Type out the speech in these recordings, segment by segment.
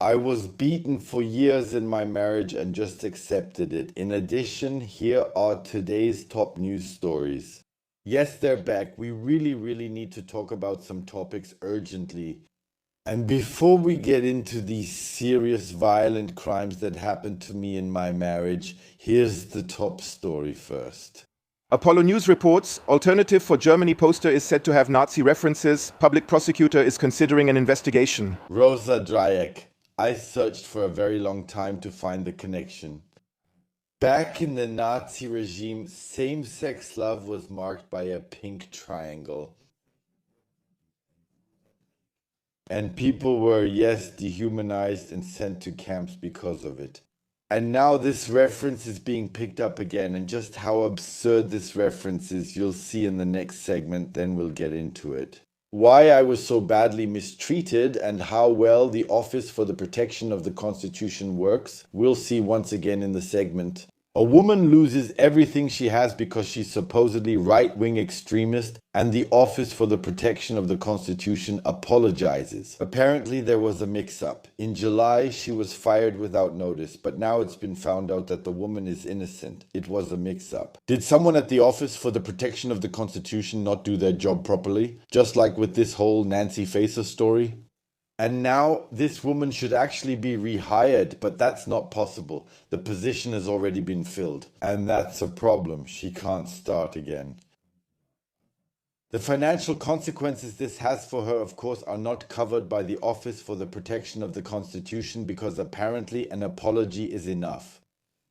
I was beaten for years in my marriage and just accepted it. In addition, here are today's top news stories. Yes, they're back. We really need to talk about some topics urgently. And before we get into these serious violent crimes that happened to me in my marriage, here's the top story first. Apollo News reports, Alternative for Germany poster is said to have Nazi references. Public prosecutor is considering an investigation. Rosa Dreieck. I searched for a very long time to find the connection. Back in the Nazi regime, same-sex love was marked by a pink triangle. And people were, yes, dehumanized and sent to camps because of it. And now this reference is being picked up again, and just how absurd this reference is, you'll see in the next segment, then we'll get into it. Why I was so badly mistreated and how well the Office for the Protection of the Constitution works, we'll see once again in the segment. A woman loses everything she has because she's supposedly right-wing extremist, and the Office for the Protection of the Constitution apologizes. Apparently there was a mix-up. In July she was fired without notice, but now it's been found out that the woman is innocent. It was a mix-up. Did someone at the Office for the Protection of the Constitution not do their job properly? Just like with this whole Nancy Faeser story? And now this woman should actually be rehired, but that's not possible. The position has already been filled. And that's a problem. She can't start again. The financial consequences this has for her, of course, are not covered by the Office for the Protection of the Constitution because apparently an apology is enough.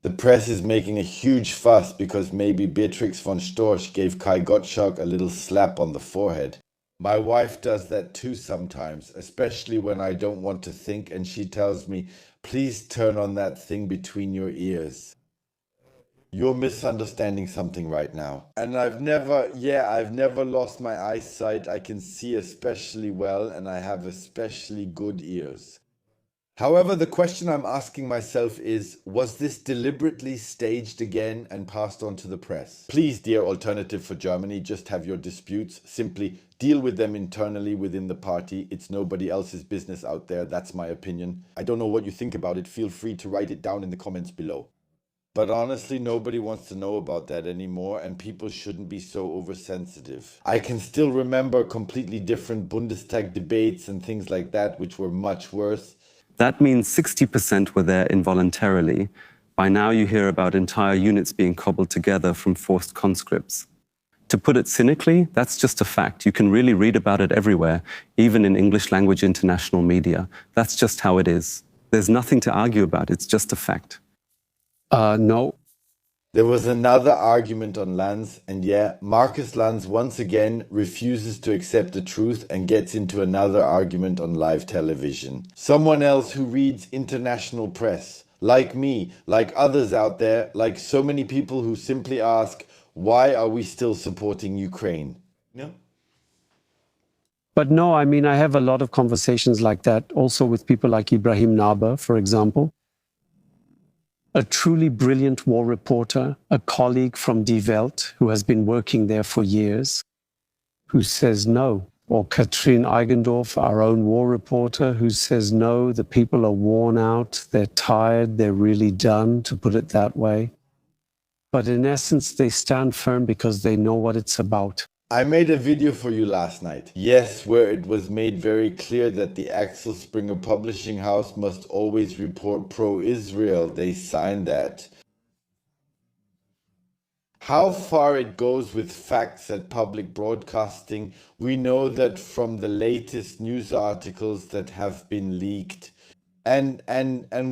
The press is making a huge fuss because maybe Beatrix von Storch gave Kai Gottschalk a little slap on the forehead. My wife does that too sometimes, especially when I don't want to think, and she tells me, please turn on that thing between your ears. You're misunderstanding something right now. And I've never lost my eyesight. I can see especially well, and I have especially good ears. However, the question I'm asking myself is, was this deliberately staged again and passed on to the press? Please, dear Alternative for Germany, just have your disputes. Simply deal with them internally within the party. It's nobody else's business out there. That's my opinion. I don't know what you think about it. Feel free to write it down in the comments below. But honestly, nobody wants to know about that anymore, and people shouldn't be so oversensitive. I can still remember completely different Bundestag debates and things like that, which were much worse. That means 60% were there involuntarily. By now you hear about entire units being cobbled together from forced conscripts. To put it cynically, that's just a fact. You can really read about it everywhere, even in English language international media. That's just how it is. There's nothing to argue about. It's just a fact. No. There was another argument on Lanz, and yeah, Markus Lanz once again refuses to accept the truth and gets into another argument on live television. Someone else who reads international press, like me, like others out there, like so many people who simply ask, why are we still supporting Ukraine? No? But no, I mean, I have a lot of conversations like that, also with people like Ibrahim Naber, for example. A truly brilliant war reporter, a colleague from Die Welt who has been working there for years, who says no. Or Katrin Eigendorf, our own war reporter, who says no, the people are worn out, they're tired, they're really done, to put it that way. But in essence, they stand firm because they know what it's about. I made a video for you last night. Yes, where it was made very clear that the Axel Springer publishing house must always report pro-Israel. They signed that. How far it goes with facts at public broadcasting, we know that from the latest news articles that have been leaked. And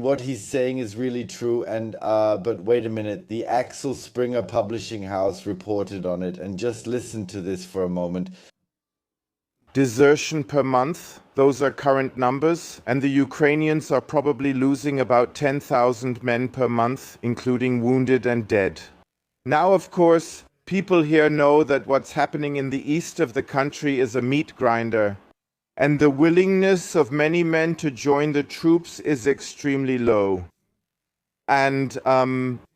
what he's saying is really true. But wait a minute, the Axel Springer publishing house reported on it, and just listen to this for a moment. Desertion per month, those are current numbers, and the Ukrainians are probably losing about 10,000 men per month, including wounded and dead. Now, of course, people here know that what's happening in the east of the country is a meat grinder. And the willingness of many men to join the troops is extremely low. And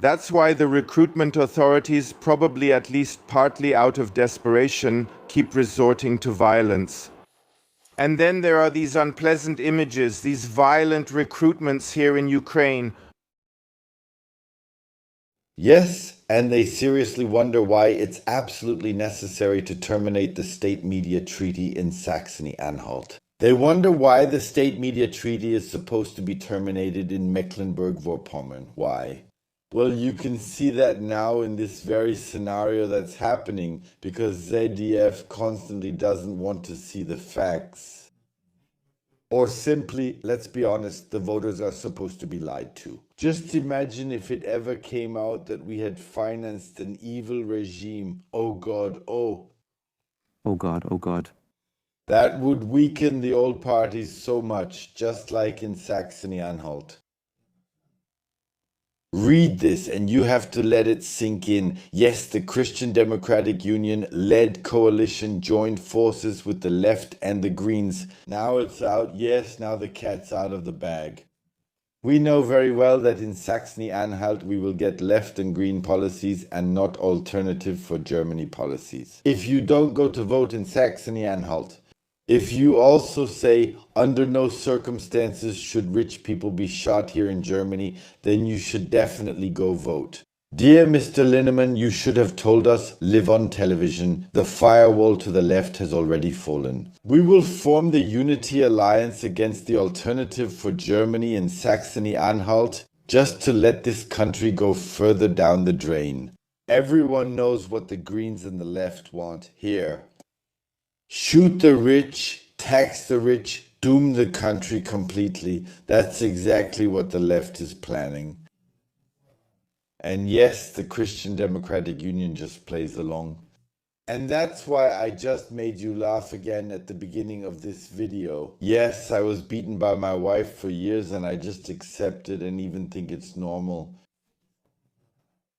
that's why the recruitment authorities, probably at least partly out of desperation, keep resorting to violence. And then there are these unpleasant images, these violent recruitments here in Ukraine. Yes, and they seriously wonder why it's absolutely necessary to terminate the state media treaty in Saxony-Anhalt. They wonder why the state media treaty is supposed to be terminated in Mecklenburg-Vorpommern. Why? Well, you can see that now in this very scenario that's happening because ZDF constantly doesn't want to see the facts. Or simply, let's be honest, the voters are supposed to be lied to. Just imagine if it ever came out that we had financed an evil regime. Oh God, oh. Oh God, oh God. That would weaken the old parties so much, just like in Saxony-Anhalt. Read this and you have to let it sink in. Yes, the Christian Democratic Union-led coalition joined forces with the left and the Greens. Now it's out. Yes, now the cat's out of the bag. We know very well that in Saxony-Anhalt we will get left and green policies and not alternative for Germany policies. If you don't go to vote in Saxony-Anhalt, if you also say, under no circumstances should rich people be shot here in Germany, then you should definitely go vote. Dear Mr. Linnemann, you should have told us, live on television, the firewall to the left has already fallen. We will form the Unity Alliance against the Alternative for Germany in Saxony-Anhalt, just to let this country go further down the drain. Everyone knows what the Greens and the left want here. Shoot the rich, tax the rich, doom the country completely. That's exactly what the left is planning. And yes, the Christian Democratic Union just plays along. And that's why I just made you laugh again at the beginning of this video. Yes, I was beaten by my wife for years and I just accept it and even think it's normal.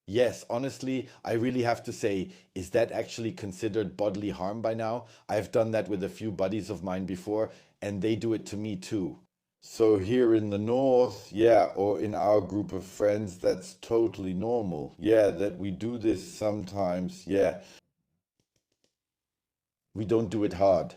Yes, honestly, I really have to say, is that actually considered bodily harm by now? I've done that with a few buddies of mine before, and they do it to me too. So here in the north, yeah, or in our group of friends, that's totally normal. Yeah, that we do this sometimes, yeah. We don't do it hard.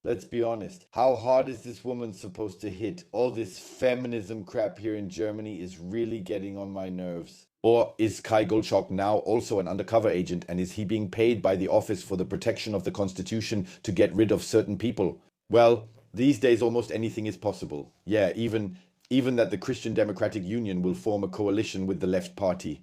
Let's be honest. How hard is this woman supposed to hit? All this feminism crap here in Germany is really getting on my nerves. Or is Kai Goldschalk now also an undercover agent and is he being paid by the Office for the Protection of the Constitution to get rid of certain people? Well, these days almost anything is possible. Yeah, even that the Christian Democratic Union will form a coalition with the left party.